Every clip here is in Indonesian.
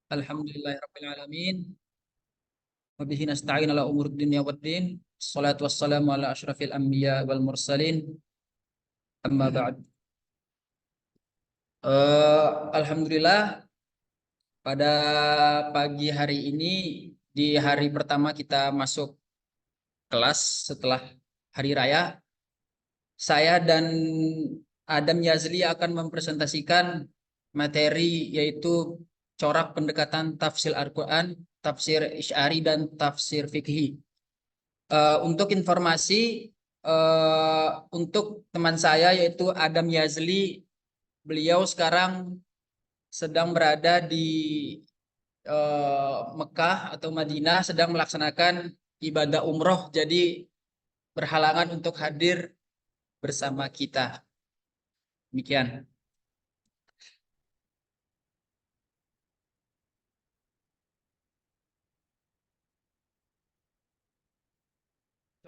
Alhamdulillahirabbil alamin. Wa bihi nasta'in ala umuri dunya waddin. Shalatu wassalamu ala asyrafil anbiya wal mursalin. Amma ba'd. Alhamdulillah pada pagi hari ini di hari pertama kita masuk kelas setelah hari raya, saya dan Adam Yazli akan mempresentasikan materi yaitu corak pendekatan tafsir Al-Quran, tafsir Isy'ari dan tafsir fikhi. Untuk informasi untuk teman saya yaitu Adam Yazli, beliau sekarang sedang berada di Mekah atau Madinah sedang melaksanakan ibadah umroh, jadi berhalangan untuk hadir bersama kita. Demikian.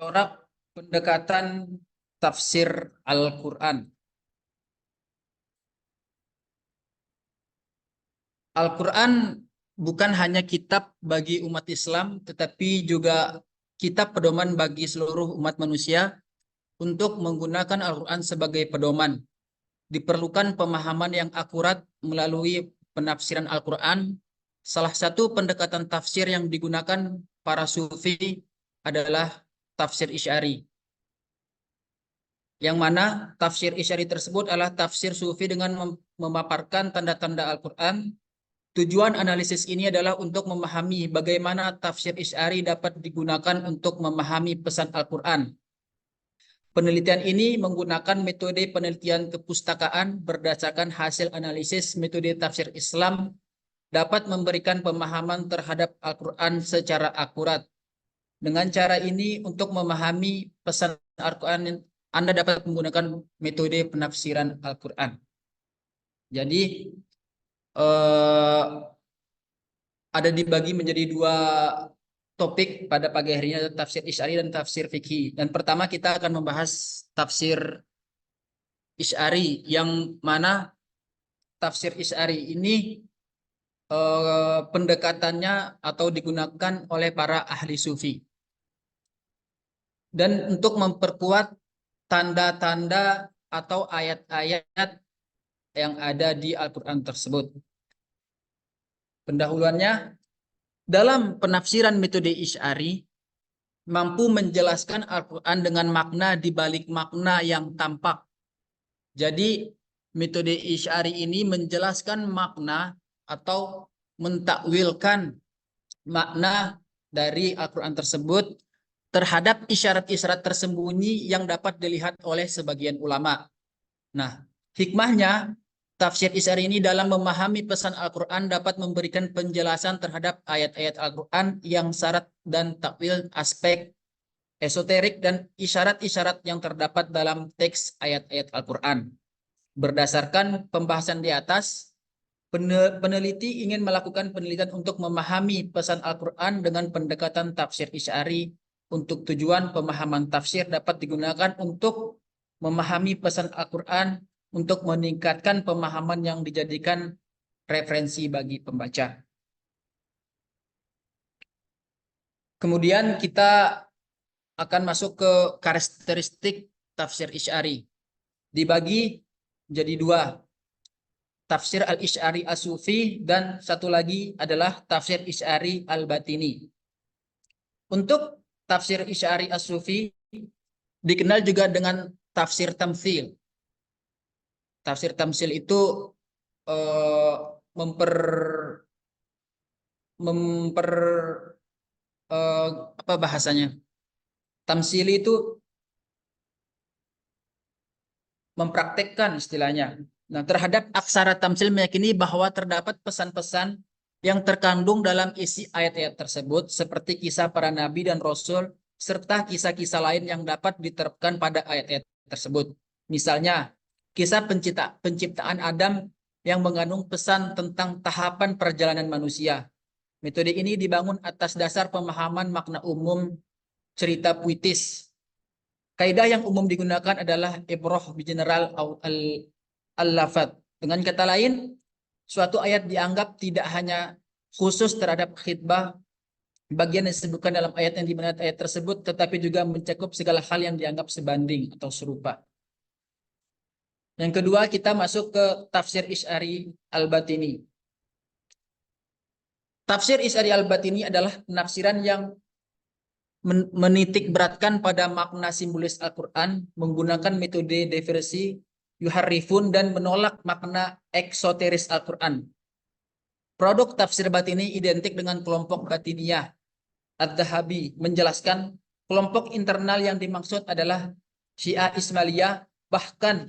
Corak pendekatan tafsir Al-Quran. Al-Quran bukan hanya kitab bagi umat Islam, tetapi juga kitab pedoman bagi seluruh umat manusia. Untuk menggunakan Al-Quran sebagai pedoman, diperlukan pemahaman yang akurat melalui penafsiran Al-Quran. Salah satu pendekatan tafsir yang digunakan para sufi adalah tafsir Isy'ari. Yang mana tafsir Isy'ari tersebut adalah tafsir sufi dengan memaparkan tanda-tanda Al-Quran. Tujuan analisis ini adalah untuk memahami bagaimana tafsir Isy'ari dapat digunakan untuk memahami pesan Al-Quran. Penelitian ini menggunakan metode penelitian kepustakaan berdasarkan hasil analisis metode tafsir Islam, dapat memberikan pemahaman terhadap Al-Quran secara akurat. Dengan cara ini, untuk memahami pesan Al-Quran, Anda dapat menggunakan metode penafsiran Al-Quran. Jadi, ada dibagi menjadi dua topik pada pagi hari ini, tafsir Isy'ari dan tafsir fikih. Dan pertama kita akan membahas tafsir Isy'ari, yang mana tafsir Isy'ari ini pendekatannya atau digunakan oleh para ahli sufi. Dan untuk memperkuat tanda-tanda atau ayat-ayat yang ada di Al-Quran tersebut. Pendahuluannya, dalam penafsiran metode Isy'ari, mampu menjelaskan Al-Quran dengan makna di balik makna yang tampak. Jadi, metode Isy'ari ini menjelaskan makna atau mentakwilkan makna dari Al-Quran tersebut terhadap isyarat-isyarat tersembunyi yang dapat dilihat oleh sebagian ulama. Nah, hikmahnya, tafsir Isy'ari ini dalam memahami pesan Al-Quran dapat memberikan penjelasan terhadap ayat-ayat Al-Quran yang syarat dan takwil aspek esoterik dan isyarat-isyarat yang terdapat dalam teks ayat-ayat Al-Quran. Berdasarkan pembahasan di atas, peneliti ingin melakukan penelitian untuk memahami pesan Al-Quran dengan pendekatan tafsir Isy'ari. Untuk tujuan pemahaman tafsir dapat digunakan untuk memahami pesan Al-Quran untuk meningkatkan pemahaman yang dijadikan referensi bagi pembaca. Kemudian kita akan masuk ke karakteristik tafsir Isy'ari. Dibagi jadi dua, tafsir Al-Isy'ari As-Sufi dan satu lagi adalah tafsir Isy'ari Al-Batini. Untuk tafsir Isy'ari As-Sufi dikenal juga dengan tafsir tamtsil. Tafsir tamtsil itu eh, memper apa bahasanya? Tamsili itu mempraktekkan istilahnya. Nah, terhadap aksara tamsil meyakini bahwa terdapat pesan-pesan yang terkandung dalam isi ayat-ayat tersebut, seperti kisah para nabi dan rasul, serta kisah-kisah lain yang dapat diterapkan pada ayat-ayat tersebut. Misalnya, kisah penciptaan Adam yang mengandung pesan tentang tahapan perjalanan manusia. Metode ini dibangun atas dasar pemahaman makna umum cerita puitis. Kaidah yang umum digunakan adalah ibrah bi general al-lafad. Dengan kata lain, suatu ayat dianggap tidak hanya khusus terhadap khitbah, bagian yang disebutkan dalam ayat yang dimana ayat tersebut, tetapi juga mencakup segala hal yang dianggap sebanding atau serupa. Yang kedua, kita masuk ke tafsir Isy'ari Al-Batini. Tafsir Isy'ari Al-Batini adalah penafsiran yang menitik beratkan pada makna simbolis Al-Quran menggunakan metode diversi, yuharrifun, dan menolak makna eksoteris Al-Quran. Produk tafsir batini identik dengan kelompok batiniyah. Adz-Dzahabi menjelaskan kelompok internal yang dimaksud adalah Syiah Ismailiyah, bahkan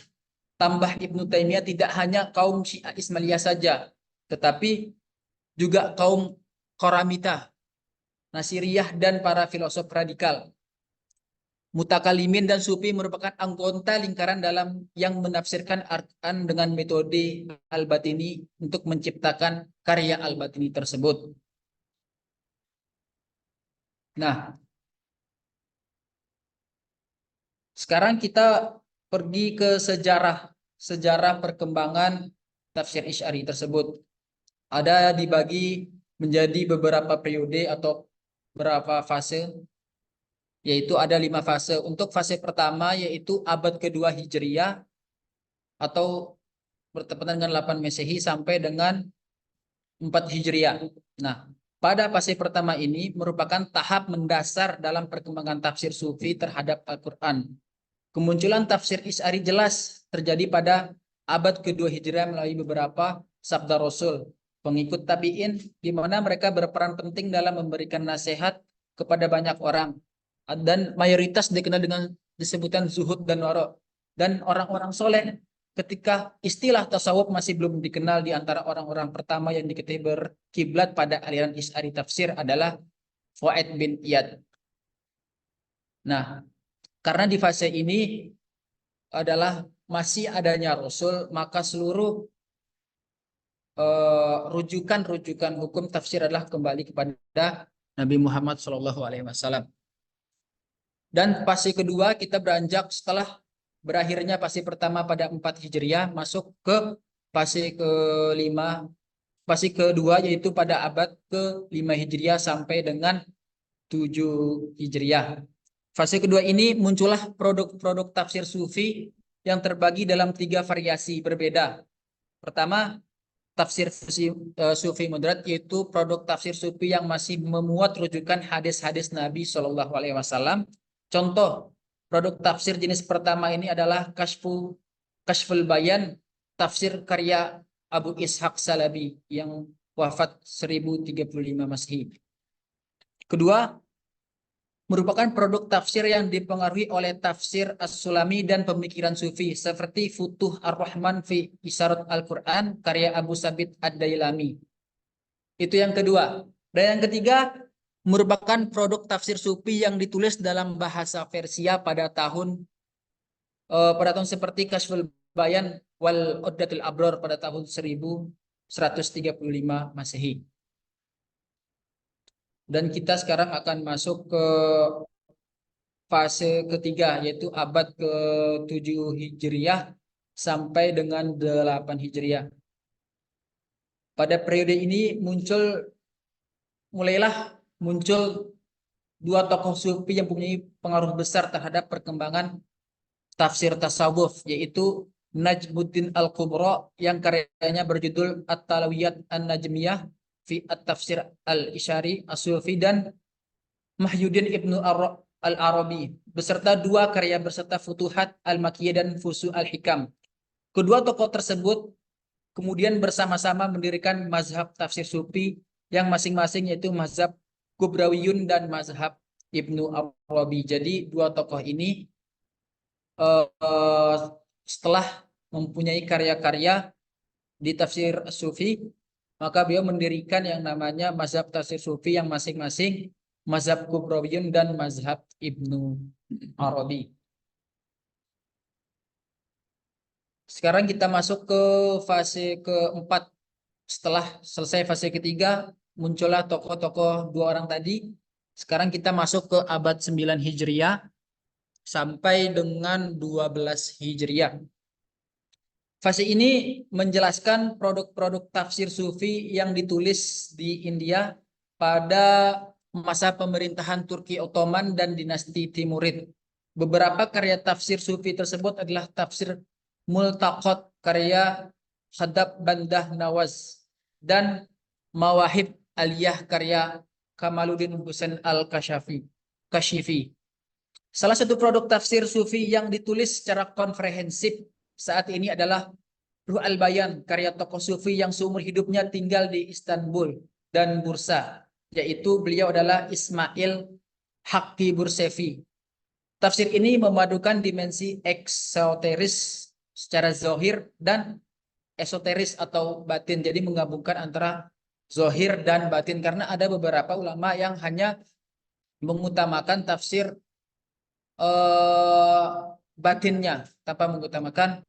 tambah Ibnu Taimiyah tidak hanya kaum Syiah Ismailiyah saja, tetapi juga kaum Qaramita, Nasiriyah, dan para filosof radikal. Mutakalimin dan Sufi merupakan anggota lingkaran dalam yang menafsirkan Al-Quran dengan metode Al-Batini untuk menciptakan karya Al-Batini tersebut. Nah, sekarang kita pergi ke sejarah perkembangan tafsir Isy'ari tersebut. Ada dibagi menjadi beberapa periode atau beberapa fase, yaitu ada 5 fase. Untuk fase pertama yaitu abad kedua Hijriyah atau bertepatan dengan 8 Masehi sampai dengan 4 Hijriah. Nah, pada fase pertama ini merupakan tahap mendasar dalam perkembangan tafsir Sufi terhadap Al-Quran. Kemunculan tafsir Isy'ari jelas terjadi pada abad kedua Hijriah melalui beberapa sabda Rasul, pengikut tabi'in, di mana mereka berperan penting dalam memberikan nasihat kepada banyak orang. Dan mayoritas dikenal dengan disebutan zuhud dan wara. Dan orang-orang soleh ketika istilah tasawuf masih belum dikenal di antara orang-orang pertama yang diketahui berkiblat pada aliran Isy'ari tafsir adalah Fuad bin Iyad. Nah, karena di fase ini adalah masih adanya Rasul, maka seluruh rujukan-rujukan hukum tafsir adalah kembali kepada Nabi Muhammad SAW. Dan fase kedua kita beranjak setelah berakhirnya fase pertama pada 4 Hijriah masuk ke fase kelima, fase kedua yaitu pada abad ke-5 Hijriah sampai dengan 7 Hijriah. Fase kedua ini muncullah produk-produk tafsir Sufi yang terbagi dalam 3 variasi berbeda. Pertama, tafsir Sufi moderat, yaitu produk tafsir Sufi yang masih memuat rujukan hadis-hadis Nabi SAW. Contoh produk tafsir jenis pertama ini adalah Kashful Bayan, tafsir karya Abu Ishaq Salabi yang wafat 1035 Masehi. Kedua, merupakan produk tafsir yang dipengaruhi oleh tafsir As-Sulami dan pemikiran Sufi seperti Futuh Ar-Rahman fi Isyarat Al-Quran karya Abu Sabit Ad-Dailami. Itu yang kedua. Dan yang ketiga, merupakan produk tafsir Sufi yang ditulis dalam bahasa Persia pada tahun seperti Kashful Bayan wal Uddatul Abror pada tahun 1135 Masehi. Dan kita sekarang akan masuk ke fase ketiga, yaitu abad ke-7 Hijriah sampai dengan 8 Hijriah. Pada periode ini mulailah muncul 2 tokoh Sufi yang mempunyai pengaruh besar terhadap perkembangan tafsir tasawuf, yaitu Najmuddin Al-Kubra yang karyanya berjudul At-Talawiyat An-Najmiyah fi At-Tafsir Al-Isy'ari As-Sufi, dan Mahyuddin Ibnu Al-Arabi beserta 2 karya berserta Futuhat Al-Makkiyah dan Fusu Al-Hikam. Kedua tokoh tersebut kemudian bersama-sama mendirikan mazhab tafsir Sufi yang masing-masing, yaitu mazhab Kubrawiyun dan mazhab Ibnu Arabi. Jadi 2 tokoh ini setelah mempunyai karya-karya di tafsir Sufi, maka beliau mendirikan yang namanya mazhab tafsir Sufi yang masing-masing mazhab Kubrawiyun dan mazhab Ibnu Arabi. Sekarang kita masuk ke fase keempat. Setelah selesai fase ketiga, muncullah tokoh-tokoh 2 orang tadi. Sekarang kita masuk ke abad 9 Hijriah sampai dengan 12 Hijriah. Fase ini menjelaskan produk-produk tafsir sufi yang ditulis di India pada masa pemerintahan Turki Ottoman dan dinasti Timurid. Beberapa karya tafsir sufi tersebut adalah tafsir Multaqat karya Hadab Bandah Nawaz dan Mawahib Aliyah karya Kamaluddin Husain Kashifi. Salah satu produk tafsir sufi yang ditulis secara komprehensif saat ini adalah Ruh Al-Bayan, karya tokoh sufi yang seumur hidupnya tinggal di Istanbul dan Bursa, yaitu beliau adalah Ismail Haqqi Bursevi. Tafsir ini memadukan dimensi eksoteris secara zohir dan esoteris atau batin, jadi menggabungkan antara zohir dan batin, karena ada beberapa ulama yang hanya mengutamakan tafsir batinnya tanpa mengutamakan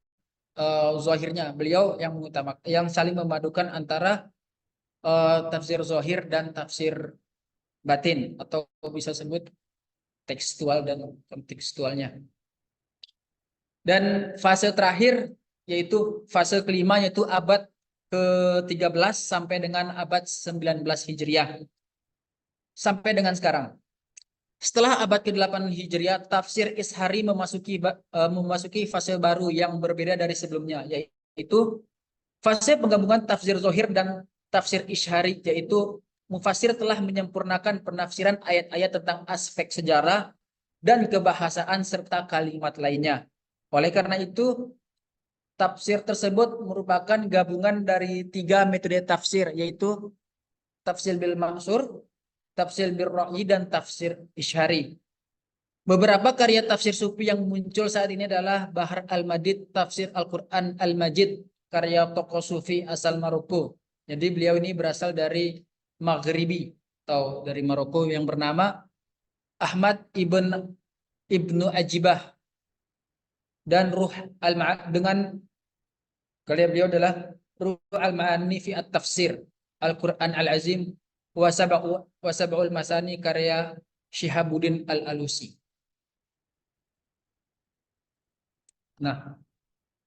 zohirnya. Beliau yang mengutamakan, yang saling memadukan antara tafsir zohir dan tafsir batin, atau bisa sebut tekstual dan kontekstualnya. Dan fase terakhir yaitu fase kelima, yaitu abad ke-13 sampai dengan abad 19 Hijriah sampai dengan sekarang. Setelah abad ke-8 Hijriah, tafsir Ishari memasuki fase baru yang berbeda dari sebelumnya, yaitu fase penggabungan tafsir zohir dan tafsir Ishari, yaitu mufassir telah menyempurnakan penafsiran ayat-ayat tentang aspek sejarah dan kebahasaan serta kalimat lainnya. Oleh karena itu, tafsir tersebut merupakan gabungan dari 3 metode tafsir, yaitu tafsir bil maksur, tafsir bil ra'yi, dan tafsir Ishari. Beberapa karya tafsir sufi yang muncul saat ini adalah Bahar Al-Madid, tafsir Al-Quran Al-Majid, karya tokoh sufi asal Maroko. Jadi beliau ini berasal dari Maghribi atau dari Maroko, yang bernama Ahmad Ibnu Ajibah. Dan Ruh Al-Ma'ani, dengan karya beliau adalah Ruh Al-Ma'ani fi At-Tafsir Al-Quran Al-Azim wa Sab'ul Masani karya Syihabuddin Al-Alusi. Nah,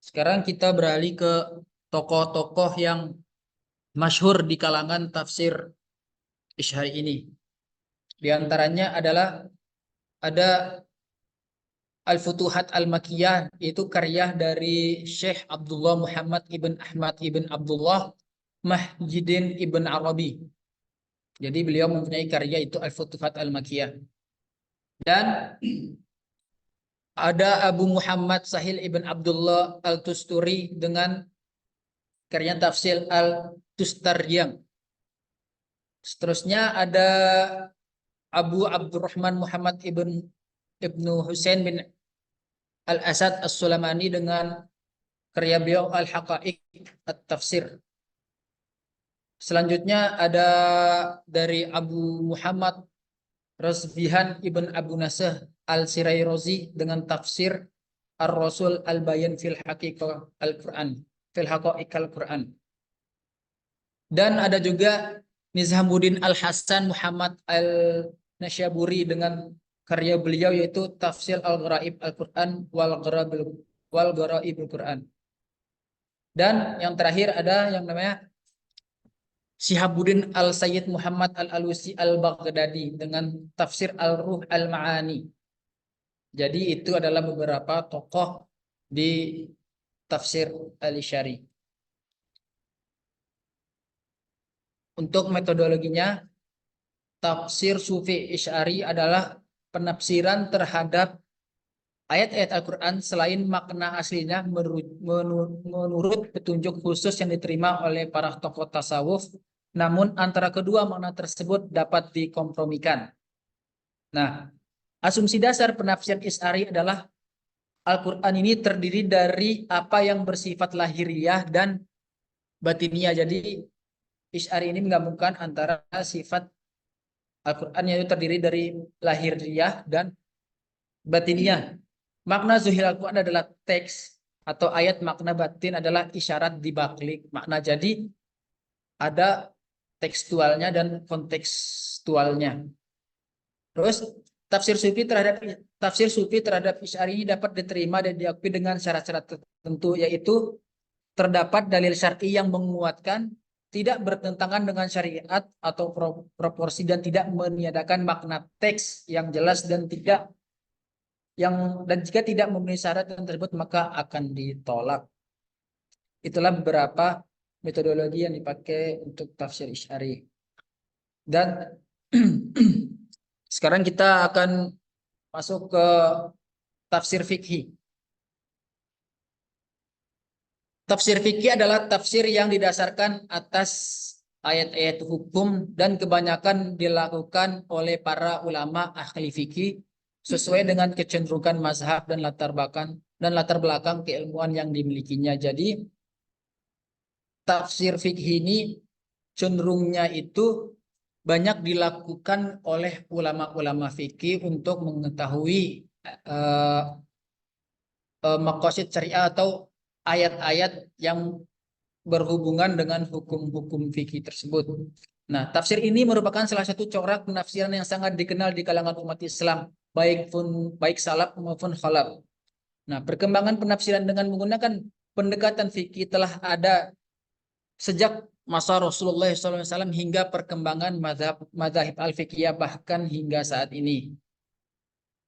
sekarang kita beralih ke tokoh-tokoh yang masyhur di kalangan tafsir Ishari ini. Di antaranya adalah ada Al-Futuhat Al-Makkiyah, itu karya dari Syekh Abdullah Muhammad ibn Ahmad ibn Abdullah Mahjidin ibn Arabi. Jadi beliau mempunyai karya itu Al-Futuhat Al-Makkiyah. Dan ada Abu Muhammad Sahil ibn Abdullah Al-Tusturi dengan karya tafsir Al-Tustaryang. Seterusnya ada Abu Abdurrahman Muhammad Ibnu Husain bin Al-Asad As-Sulamani dengan karya beliau Al-Haqa'iq At-Tafsir. Selanjutnya ada dari Abu Muhammad Razbihan Ibn Abu Nasah Al-Sirairozi dengan tafsir Ar-Rasul Al-Bayan fil Haqiqah Al-Quran, fil Haqa'iq Al-Quran. Dan ada juga Nizhamuddin Al-Hasan Muhammad Al-Nasyaburi dengan karya beliau yaitu Tafsir Al-Gharaib Al-Quran wal Gharaib Al-Quran. Dan yang terakhir ada yang namanya Syihabuddin Al-Sayyid Muhammad Al-Alusi Al-Baghdadi dengan Tafsir Al-Ruh Al-Ma'ani. Jadi itu adalah beberapa tokoh di tafsir Al-Ishari. Untuk metodologinya, tafsir Sufi Isy'ari adalah penafsiran terhadap ayat-ayat Al-Quran selain makna aslinya menurut petunjuk khusus yang diterima oleh para tokoh tasawuf, namun antara kedua makna tersebut dapat dikompromikan. Nah, asumsi dasar penafsiran Isy'ari adalah Al-Quran ini terdiri dari apa yang bersifat lahiriah dan batiniah. Jadi Isy'ari ini menggabungkan antara sifat Al-Quran yang terdiri dari lahiriah dan batiniah. Makna zuhir Al-Quran adalah teks atau ayat, makna batin adalah isyarat dibalik makna. Jadi ada tekstualnya dan kontekstualnya. Terus tafsir sufi terhadap Isy'ari ini dapat diterima dan diakui dengan syarat-syarat tertentu, yaitu terdapat dalil syar'i yang menguatkan, tidak bertentangan dengan syariat atau proporsi, dan tidak meniadakan makna teks yang jelas dan jika tidak memenuhi syarat yang tersebut maka akan ditolak. Itulah beberapa metodologi yang dipakai untuk tafsir Isy'ari. Dan sekarang kita akan masuk ke tafsir fikih. Tafsir fikih adalah tafsir yang didasarkan atas ayat-ayat hukum dan kebanyakan dilakukan oleh para ulama ahli fikih sesuai dengan kecenderungan mazhab dan latar belakang keilmuan yang dimilikinya. Jadi tafsir fikih ini cenderungnya itu banyak dilakukan oleh ulama-ulama fikih untuk mengetahui maqasid syariah atau ayat-ayat yang berhubungan dengan hukum-hukum fikih tersebut. Nah, tafsir ini merupakan salah satu corak penafsiran yang sangat dikenal di kalangan umat Islam, baik salaf maupun khalaf. Nah, perkembangan penafsiran dengan menggunakan pendekatan fikih telah ada sejak masa Rasulullah SAW hingga perkembangan mazhab al-fiqhiyah bahkan hingga saat ini.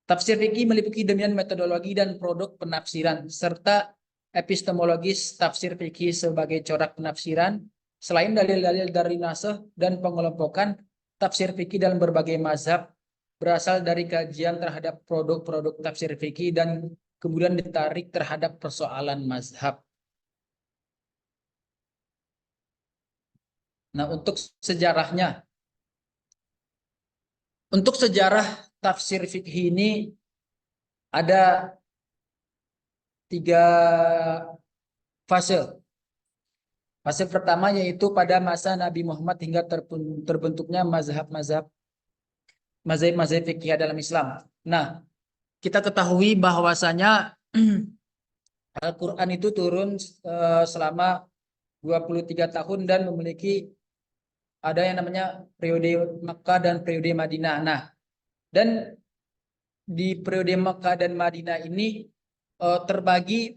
Tafsir fikih meliputi dominan metodologi dan produk penafsiran serta epistemologis tafsir fikih sebagai corak penafsiran. Selain dalil-dalil dari nasakh dan pengelompokan, tafsir fikih dalam berbagai mazhab berasal dari kajian terhadap produk-produk tafsir fikih dan kemudian ditarik terhadap persoalan mazhab. Nah, untuk sejarahnya, untuk sejarah tafsir fikih ini ada 3 fase. Fase pertama yaitu pada masa Nabi Muhammad hingga terbentuknya mazhab-mazhab fikih dalam Islam. Nah, kita ketahui bahwasanya Al-Quran itu turun selama 23 tahun dan memiliki ada yang namanya periode Makkah dan periode Madinah. Nah, dan di periode Makkah dan Madinah ini terbagi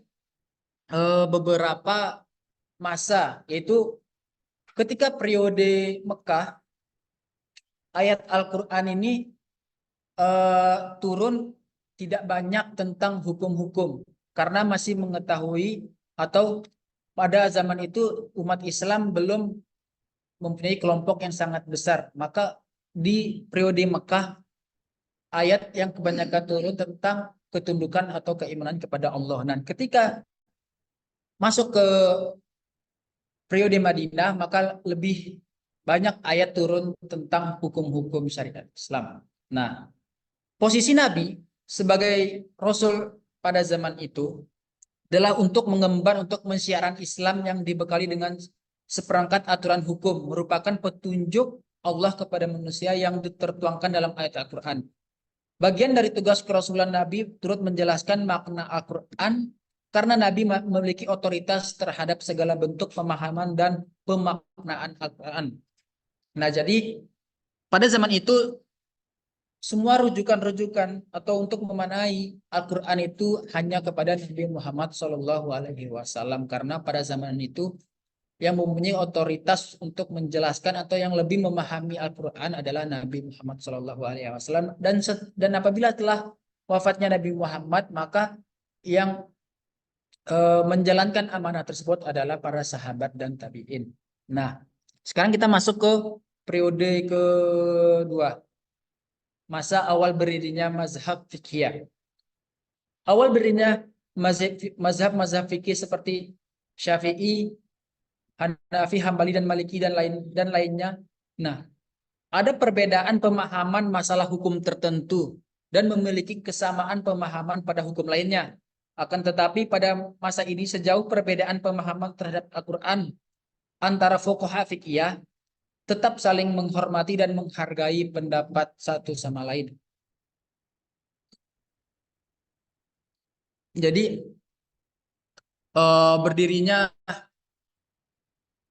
beberapa masa, yaitu ketika periode Mekah, ayat Al-Quran ini turun tidak banyak tentang hukum-hukum karena masih mengetahui atau pada zaman itu umat Islam belum mempunyai kelompok yang sangat besar. Maka di periode Mekah ayat yang kebanyakan turun tentang ketundukan atau keimanan kepada Allah. Dan ketika masuk ke periode Madinah maka lebih banyak ayat turun tentang hukum-hukum syariat Islam. Nah, posisi Nabi sebagai Rasul pada zaman itu adalah untuk mengemban, untuk mensiarkan Islam yang dibekali dengan seperangkat aturan hukum, merupakan petunjuk Allah kepada manusia yang tertuangkan dalam ayat Al-Quran. Bagian dari tugas kerasulan Nabi turut menjelaskan makna Al-Quran karena Nabi memiliki otoritas terhadap segala bentuk pemahaman dan pemaknaan Al-Quran. Nah, jadi pada zaman itu semua rujukan-rujukan atau untuk memanai Al-Quran itu hanya kepada Nabi Muhammad SAW karena pada zaman itu yang mempunyai otoritas untuk menjelaskan atau yang lebih memahami Al-Quran adalah Nabi Muhammad SAW. Dan apabila telah wafatnya Nabi Muhammad maka yang menjalankan amanah tersebut adalah para sahabat dan tabi'in. Nah, sekarang kita masuk ke periode kedua. Masa awal berdirinya mazhab fikih. Awal berdirinya mazhab fikih seperti Syafi'i, Hanafi, Hambali dan Maliki dan lainnya. Nah, ada perbedaan pemahaman masalah hukum tertentu dan memiliki kesamaan pemahaman pada hukum lainnya. Akan tetapi pada masa ini sejauh perbedaan pemahaman terhadap Al-Quran antara fuqaha fikih tetap saling menghormati dan menghargai pendapat satu sama lain. Jadi berdirinya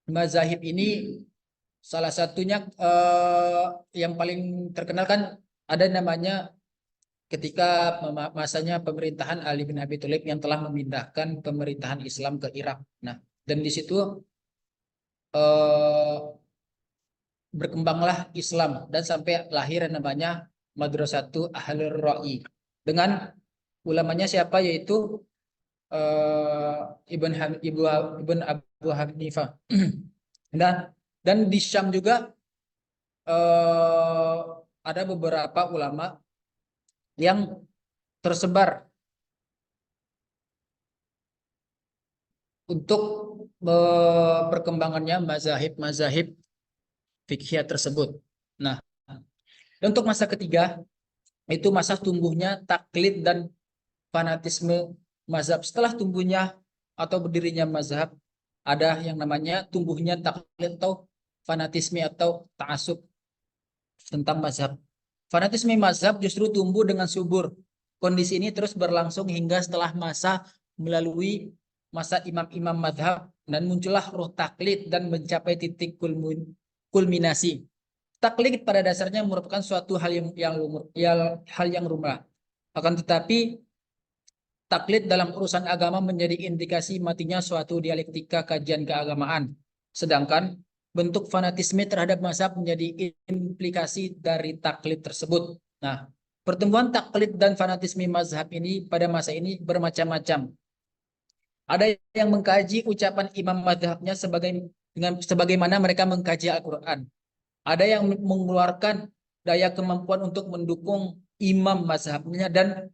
mazahib ini salah satunya yang paling terkenal kan ada namanya ketika masanya pemerintahan Ali bin Abi Thalib yang telah memindahkan pemerintahan Islam ke Irak. Nah, Dan di situ berkembanglah Islam dan sampai lahir yang namanya Madrasatu Ahlur Ra'i dengan ulamanya siapa, yaitu Ibn Abu Hanifah. Dan di Syam juga ada beberapa ulama yang tersebar untuk perkembangannya mazahib fikih tersebut. Nah, untuk masa ketiga itu masa tumbuhnya taklid dan fanatisme mazhab. Setelah tumbuhnya atau berdirinya mazhab, ada yang namanya tumbuhnya taklid atau fanatisme atau ta'asub tentang mazhab. Fanatisme mazhab justru tumbuh dengan subur. Kondisi ini terus berlangsung hingga setelah melalui masa imam-imam mazhab, dan muncullah roh taklid dan mencapai titik kulminasi. Taklid pada dasarnya merupakan suatu hal yang lumrah. Akan tetapi taklid dalam urusan agama menjadi indikasi matinya suatu dialektika kajian keagamaan. Sedangkan bentuk fanatisme terhadap mazhab menjadi implikasi dari taklid tersebut. Nah, pertumbuhan taklid dan fanatisme mazhab ini pada masa ini bermacam-macam. Ada yang mengkaji ucapan imam mazhabnya sebagaimana mereka mengkaji Al-Quran. Ada yang mengeluarkan daya kemampuan untuk mendukung imam mazhabnya, dan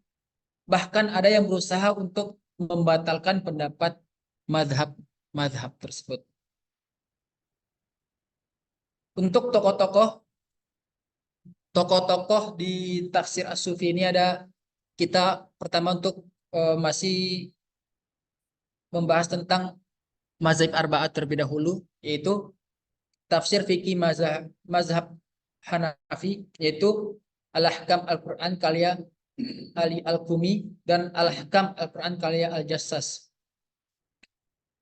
bahkan ada yang berusaha untuk membatalkan pendapat mazhab tersebut. Untuk tokoh-tokoh di tafsir As-Sufi ini ada, kita pertama untuk masih membahas tentang mazhab arba'at terlebih dahulu, yaitu tafsir fikih mazhab Hanafi, yaitu Al-Ahkam Al-Quran karya Ali Al-Qumi dan Al-Ahkam Al-Quran karya Al-Jassas.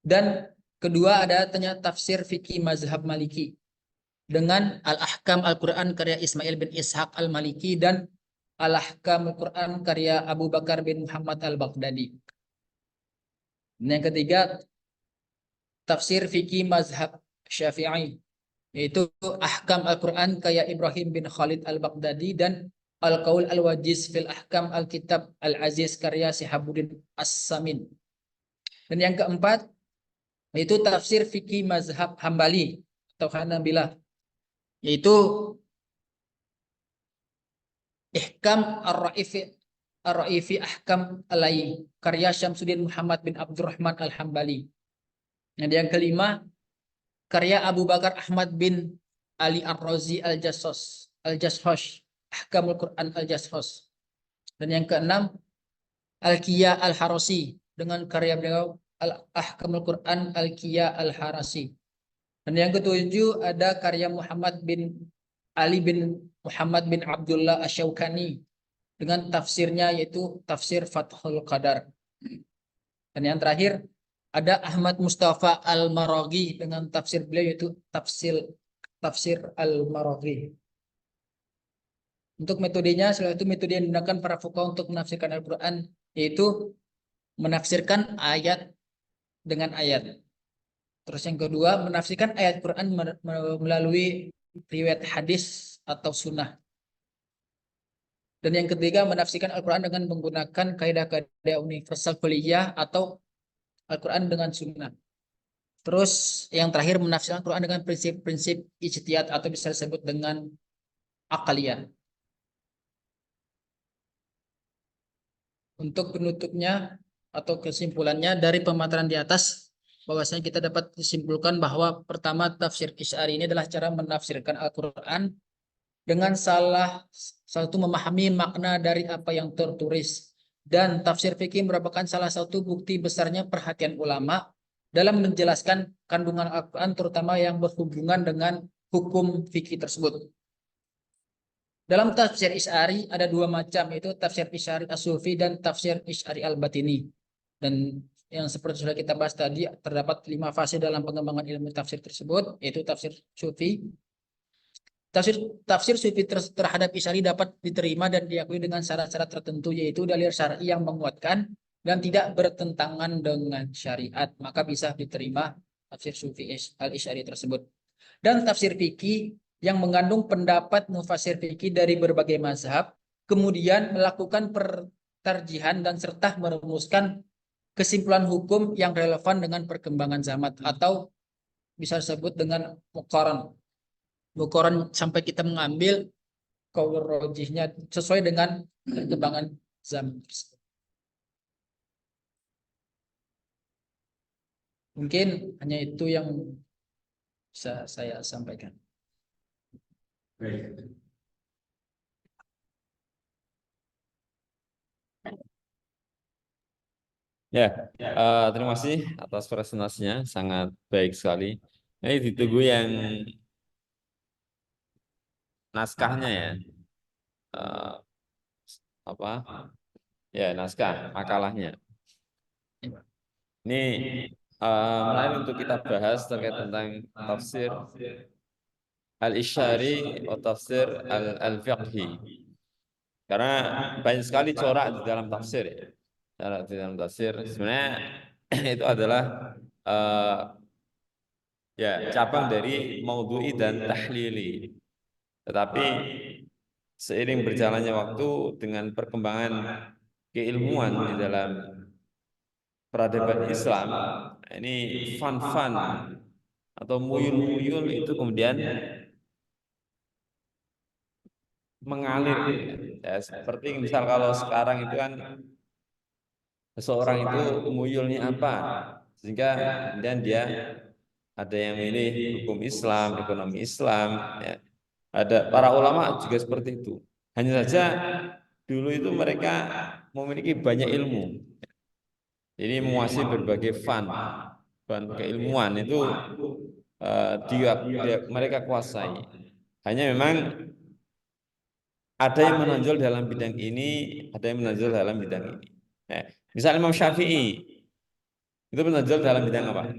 Dan kedua ada tafsir fikih mazhab Maliki dengan Al-Ahkam Al-Quran karya Ismail bin Ishaq Al-Maliki dan Al-Ahkam Al-Quran karya Abu Bakar bin Muhammad Al-Baghdadi. Dan yang ketiga tafsir fikih mazhab Syafi'i, yaitu Ahkam Al-Quran karya Ibrahim bin Khalid Al-Baghdadi dan Al-Qaul Al-Wajiz fil Ahkam Al-Kitab Al-Aziz karya Sihabuddin As-Samin. Dan yang keempat yaitu tafsir fikih mazhab Hambali atau Hanabilah, yaitu Ihkam Ar-Ra'ifi Ahkam Alai karya Syamsuddin Muhammad bin Abdurrahman Al-Hambali. Dan yang kelima karya Abu Bakar Ahmad bin Ali Ar-Razi Al-Jashosh Ahkamul Quran Al-Jashosh. Dan yang keenam Al-Qiyya Al-Harasi dengan karya beliau Al-Ahkamul Quran Al-Qiyya Al-Harasi. Dan yang ketujuh ada karya Muhammad bin Ali bin Muhammad bin Abdullah Asy-Syaukani dengan tafsirnya yaitu tafsir Fathul Qadar. Dan yang terakhir ada Ahmad Mustafa Al-Maraghi dengan tafsir beliau yaitu tafsir Al-Maraghi. Untuk metodenya, selain itu metode yang digunakan para fuqaha untuk menafsirkan Al-Quran yaitu menafsirkan ayat dengan ayat. Terus yang kedua, menafsirkan ayat Quran melalui riwayat hadis atau sunnah. Dan yang ketiga, menafsirkan Al-Quran dengan menggunakan kaidah-kaidah universal kuliah atau Al-Quran dengan sunnah. Terus yang terakhir, menafsirkan Al-Quran dengan prinsip-prinsip ijtihad atau bisa disebut dengan akaliyah. Untuk penutupnya atau kesimpulannya dari pemaparan di atas, bahwasanya kita dapat disimpulkan bahwa pertama tafsir Isy'ari ini adalah cara menafsirkan Al-Quran dengan salah satu memahami makna dari apa yang tertulis, dan tafsir fikih merupakan salah satu bukti besarnya perhatian ulama dalam menjelaskan kandungan Al-Quran terutama yang berhubungan dengan hukum fikih tersebut. Dalam tafsir Isy'ari ada dua macam, yaitu tafsir Isy'ari As-Sufi dan tafsir Isy'ari Al-Batini. Dan yang seperti sudah kita bahas tadi, terdapat 5 fase dalam pengembangan ilmu tafsir tersebut, yaitu tafsir Sufi. Tafsir Sufi terhadap Isy'ari dapat diterima dan diakui dengan syarat-syarat tertentu, yaitu dalil syar'i yang menguatkan dan tidak bertentangan dengan syariat, maka bisa diterima tafsir Sufi al-Isy'ari tersebut. Dan tafsir fikih yang mengandung pendapat mufasir fikih dari berbagai mazhab, kemudian melakukan pertarjihan dan serta merumuskan kesimpulan hukum yang relevan dengan perkembangan zaman, atau bisa disebut dengan muqaran. Muqaran sampai kita mengambil qaul rajihnya sesuai dengan perkembangan zaman. Mungkin hanya itu yang bisa saya sampaikan. Baik. Ya, terima kasih atas presentasinya, sangat baik sekali. Ini ditunggu yang naskahnya ya, Eh, apa? Ya, naskah makalahnya. Ini menarik untuk kita bahas terkait tentang tafsir al-Isyari atau tafsir al-Fiqhi. Karena banyak sekali corak di dalam tafsir ya. Corak di dalam tafsir sebenarnya itu adalah eh, ya cabang dari maudhu'i dan tahlili. Tetapi seiring berjalannya waktu dengan perkembangan keilmuan di dalam peradaban Islam, ini fun-fun atau muyul-muyul itu kemudian mengalir ya. Ya, seperti misal kalau sekarang itu kan seseorang itu muyulnya apa sehingga kemudian dia ada yang milih hukum Islam, ekonomi Islam ya. Ada para ulama juga seperti itu. Hanya saja dulu itu mereka memiliki banyak ilmu. Ini menguasai berbagai fun keilmuan itu mereka kuasai. Hanya memang ada yang menonjol dalam bidang ini, ada yang menonjol dalam bidang ini. Nah, misalnya Imam Syafi'i itu menonjol dalam bidang apa?